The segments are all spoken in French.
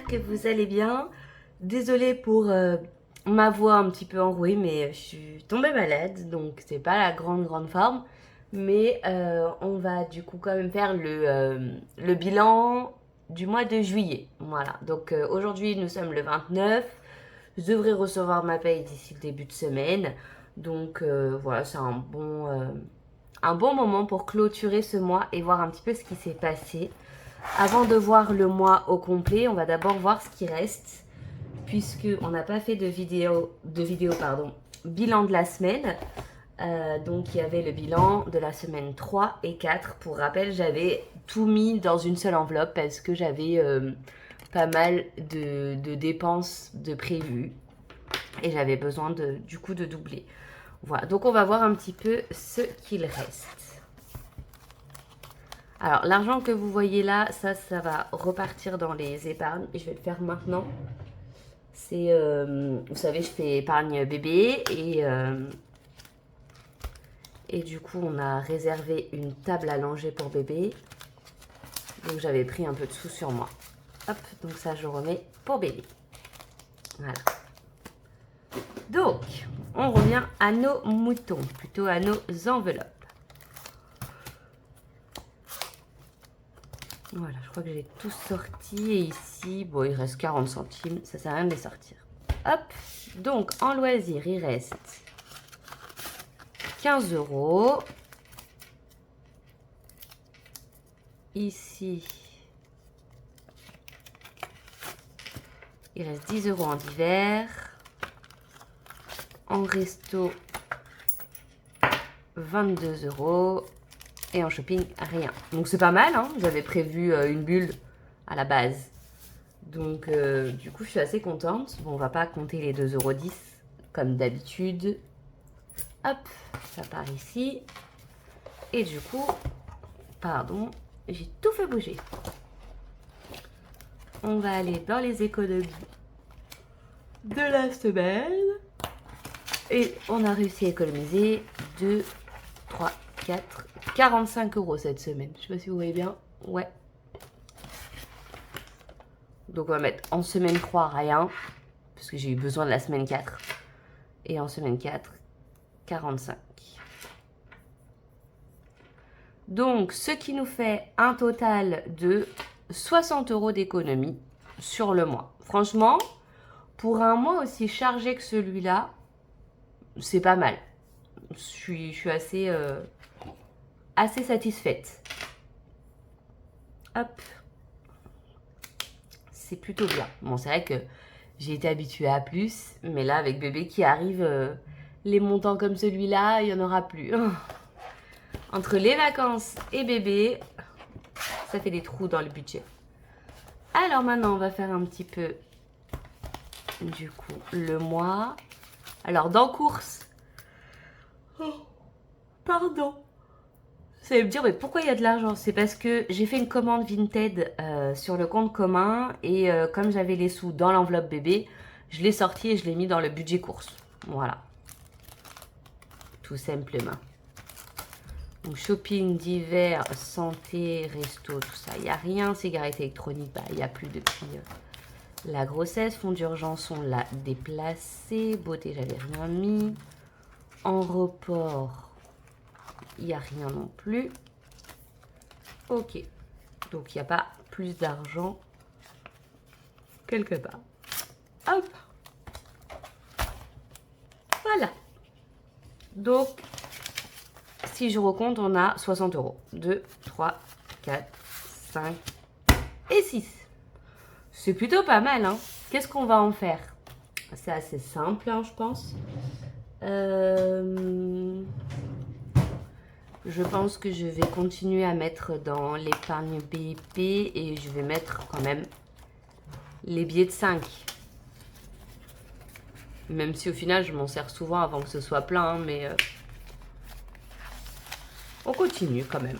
que vous allez bien. Désolée pour ma voix un petit peu enrouée, mais je suis tombée malade, donc c'est pas la grande forme. Mais on va du coup quand même faire le bilan du mois de juillet. Voilà, donc aujourd'hui nous sommes le 29. Je devrais recevoir ma paye d'ici le début de semaine. Donc voilà, c'est un bon moment pour clôturer ce mois et voir un petit peu ce qui s'est passé. Avant de voir le mois au complet, on va d'abord voir ce qui reste, puisque on n'a pas fait de vidéo, bilan de la semaine. Donc il y avait le bilan de la semaine 3 et 4. Pour rappel, j'avais tout mis dans une seule enveloppe parce que j'avais pas mal de dépenses de prévues et j'avais besoin du coup de doubler. Voilà, donc on va voir un petit peu ce qu'il reste. Alors, l'argent que vous voyez là, ça va repartir dans les épargnes. Et je vais le faire maintenant. C'est, vous savez, je fais épargne bébé. Et du coup, on a réservé une table à langer pour bébé. Donc, j'avais pris un peu de sous sur moi. Hop, donc ça, je remets pour bébé. Voilà. Donc, on revient à nos moutons, plutôt à nos enveloppes. Voilà, je crois que j'ai tout sorti. Et ici, bon, il reste 40 centimes. Ça sert à rien de les sortir. Hop. Donc, en loisir, il reste 15 euros. Ici, il reste 10 euros en divers. En resto, 22 euros. Et en shopping, rien. Donc, c'est pas mal, hein. J'avais prévu une bulle à la base. Donc, du coup, je suis assez contente. Bon, on va pas compter les 2,10 euros comme d'habitude. Hop, ça part ici. Et du coup, pardon, j'ai tout fait bouger. On va aller dans les économies de la semaine. Et on a réussi à économiser 2, 3, 4, 45 euros cette semaine. Je sais pas si vous voyez bien. Ouais. Donc on va mettre en semaine 3 rien. Parce que j'ai eu besoin de la semaine 4. Et en semaine 4, 45. Donc ce qui nous fait un total de 60 euros d'économie sur le mois. Franchement, pour un mois aussi chargé que celui-là, c'est pas mal. Je suis assez satisfaite. Hop. C'est plutôt bien. Bon, c'est vrai que j'ai été habituée à plus, mais là, avec bébé qui arrive, les montants comme celui-là, il n'y en aura plus. Entre les vacances et bébé, ça fait des trous dans le budget. Alors maintenant, on va faire un petit peu, du coup, le mois. Alors, dans courses... Oh, pardon. Vous allez me dire, mais pourquoi il y a de l'argent? C'est parce que j'ai fait une commande Vinted sur le compte commun et comme j'avais les sous dans l'enveloppe bébé, je l'ai sorti et je l'ai mis dans le budget course. Voilà. Tout simplement. Donc, shopping d'hiver, santé, resto, tout ça. Il n'y a rien. Cigarettes électroniques, bah, il n'y a plus depuis la grossesse. Fonds d'urgence, on l'a déplacé. Beauté, j'avais rien mis. En report, il n'y a rien non plus. Ok. Donc, il n'y a pas plus d'argent quelque part. Hop. Voilà. Donc, si je recompte, on a 60 euros. 2, 3, 4, 5 et 6. C'est plutôt pas mal, hein. Qu'est-ce qu'on va en faire? C'est assez simple, hein, je pense. Je pense que je vais continuer à mettre dans l'épargne BIP et je vais mettre quand même les billets de 5. Même si au final, je m'en sers souvent avant que ce soit plein, hein, mais on continue quand même.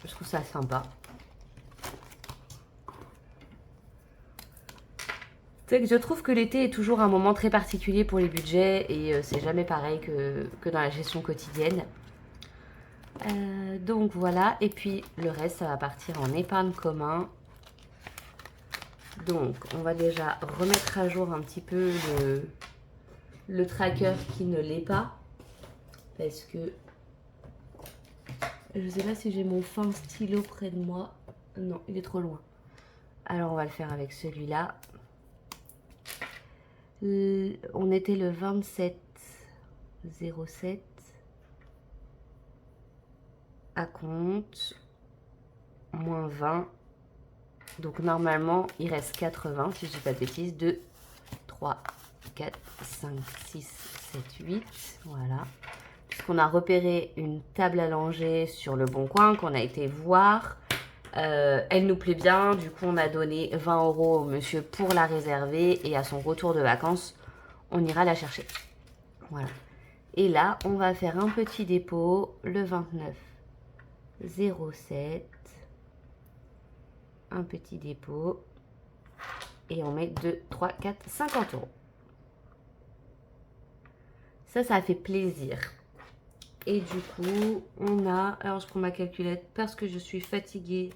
Je trouve ça sympa. C'est que je trouve que l'été est toujours un moment très particulier pour les budgets et c'est jamais pareil que dans la gestion quotidienne. Donc voilà, et puis le reste, ça va partir en épargne commun. Donc, on va déjà remettre à jour un petit peu le tracker qui ne l'est pas. Parce que je ne sais pas si j'ai mon fin stylo près de moi. Non, il est trop loin. Alors, on va le faire avec celui-là. On était le 27/07. À compte. Moins 20. Donc, normalement, il reste 80, si je ne dis pas de bêtises. 2, 3, 4, 5, 6, 7, 8. Voilà. Puisqu'on a repéré une table à langer sur le Bon Coin qu'on a été voir. Elle nous plaît bien. Du coup, on a donné 20 € au monsieur pour la réserver. Et à son retour de vacances, on ira la chercher. Voilà. Et là, on va faire un petit dépôt le 29/07. Un petit dépôt. Et on met 2, 3, 4, 50 €. Ça fait plaisir. Et du coup, on a... Alors, je prends ma calculette parce que je suis fatiguée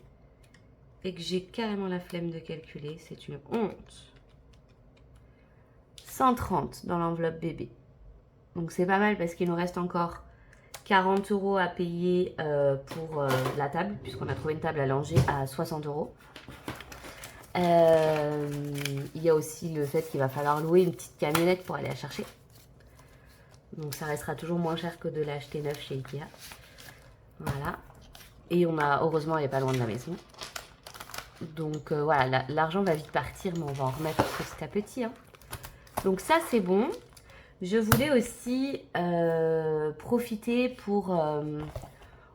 et que j'ai carrément la flemme de calculer. C'est une honte. 130 dans l'enveloppe bébé. Donc, c'est pas mal parce qu'il nous reste encore 40 € à payer pour la table, puisqu'on a trouvé une table à langer à 60 €. Il y a aussi le fait qu'il va falloir louer une petite camionnette pour aller la chercher. Donc ça restera toujours moins cher que de l'acheter neuf chez Ikea. Voilà. Et on a, heureusement, elle n'est pas loin de la maison. Donc voilà, l'argent va vite partir, mais on va en remettre petit à petit. Hein. Donc ça, c'est bon. Je voulais aussi profiter pour...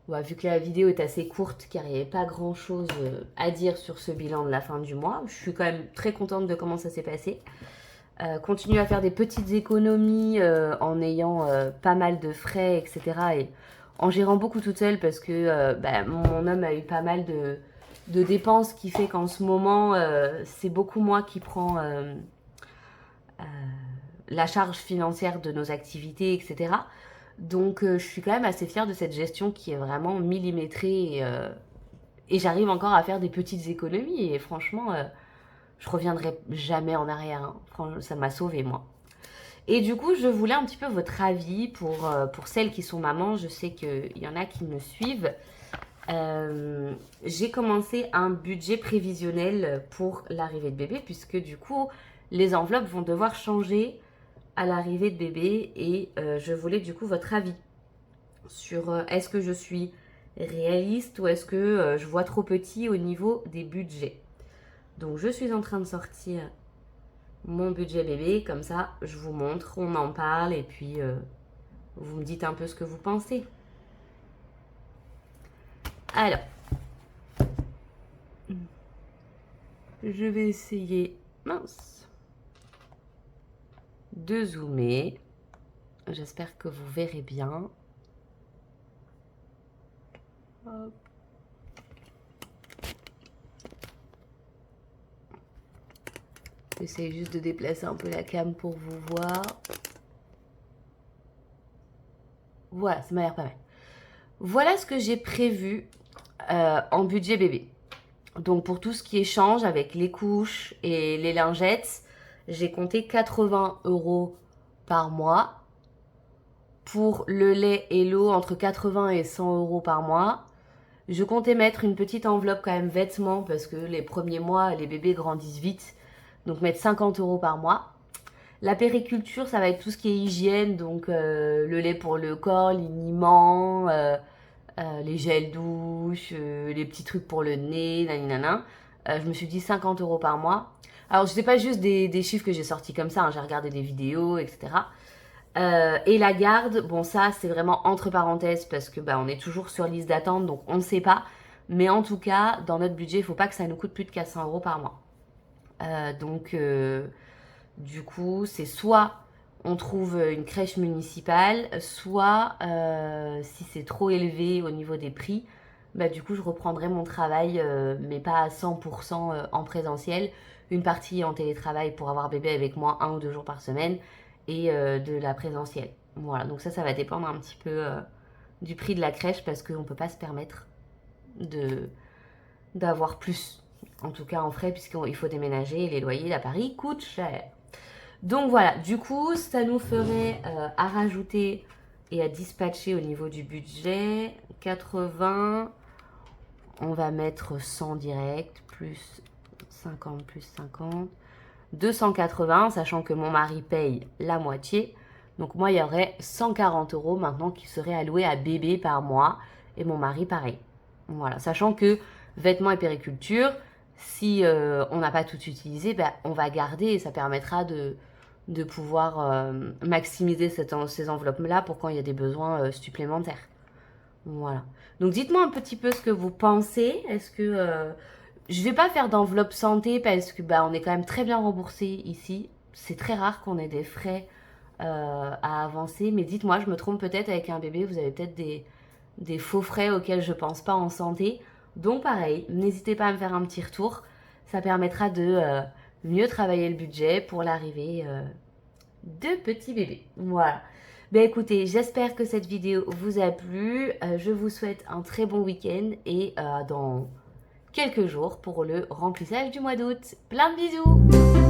vu que la vidéo est assez courte, car il n'y avait pas grand-chose à dire sur ce bilan de la fin du mois. Je suis quand même très contente de comment ça s'est passé. Continuer à faire des petites économies en ayant pas mal de frais, etc. Et en gérant beaucoup toute seule parce que mon homme a eu pas mal de dépenses qui fait qu'en ce moment, c'est beaucoup moi qui prends la charge financière de nos activités, etc. Donc, je suis quand même assez fière de cette gestion qui est vraiment millimétrée et j'arrive encore à faire des petites économies et franchement... je reviendrai jamais en arrière. Hein. Franchement, ça m'a sauvée, moi. Et du coup, je voulais un petit peu votre avis pour celles qui sont mamans. Je sais qu'il y en a qui me suivent. J'ai commencé un budget prévisionnel pour l'arrivée de bébé, puisque du coup, les enveloppes vont devoir changer à l'arrivée de bébé. Et je voulais du coup votre avis sur est-ce que je suis réaliste ou est-ce que je vois trop petit au niveau des budgets. Donc, je suis en train de sortir mon budget bébé. Comme ça, je vous montre, on en parle et puis vous me dites un peu ce que vous pensez. Alors, je vais essayer, de zoomer. J'espère que vous verrez bien. Hop. J'essaie juste de déplacer un peu la cam pour vous voir. Voilà, ça m'a l'air pas mal. Voilà ce que j'ai prévu en budget bébé. Donc pour tout ce qui est change avec les couches et les lingettes, j'ai compté 80 € par mois. Pour le lait et l'eau, entre 80 et 100 € par mois. Je comptais mettre une petite enveloppe quand même vêtements parce que les premiers mois, les bébés grandissent vite. Donc mettre 50 € par mois. La périculture, ça va être tout ce qui est hygiène, donc le lait pour le corps, liniment, les gels douche, les petits trucs pour le nez, naninana. Je me suis dit 50 € par mois. Alors, je sais pas juste des chiffres que j'ai sortis comme ça, hein, j'ai regardé des vidéos, etc. Et la garde, bon ça c'est vraiment entre parenthèses parce que on est toujours sur liste d'attente, donc on ne sait pas. Mais en tout cas, dans notre budget, il ne faut pas que ça nous coûte plus de 400 € par mois. Du coup, c'est soit on trouve une crèche municipale, soit si c'est trop élevé au niveau des prix, du coup je reprendrai mon travail, mais pas à 100% en présentiel, une partie en télétravail pour avoir bébé avec moi 1 ou 2 jours par semaine et de la présentielle. Voilà, donc ça va dépendre un petit peu du prix de la crèche parce qu'on ne peut pas se permettre d'avoir plus. En tout cas en frais puisqu'il faut déménager et les loyers à Paris coûtent cher. Donc voilà, du coup ça nous ferait à rajouter et à dispatcher au niveau du budget 80, on va mettre 100 direct, plus 50, plus 50, 280, sachant que mon mari paye la moitié. Donc moi, il y aurait 140 € maintenant qui seraient alloués à bébé par mois. Et mon mari, pareil. Voilà, sachant que vêtements et périculture, si on n'a pas tout utilisé, ben, on va garder et ça permettra de pouvoir maximiser ces enveloppes-là pour quand il y a des besoins supplémentaires. Voilà. Donc dites-moi un petit peu ce que vous pensez. Est-ce que je vais pas faire d'enveloppe santé parce que bah on est quand même très bien remboursé ici. C'est très rare qu'on ait des frais à avancer. Mais dites-moi, je me trompe peut-être avec un bébé. Vous avez peut-être des faux frais auxquels je pense pas en santé. Donc pareil, n'hésitez pas à me faire un petit retour. Ça permettra de mieux travailler le budget pour l'arrivée de petits bébés. Voilà. Ben écoutez, j'espère que cette vidéo vous a plu. Je vous souhaite un très bon week-end et dans quelques jours pour le remplissage du mois d'août. Plein de bisous!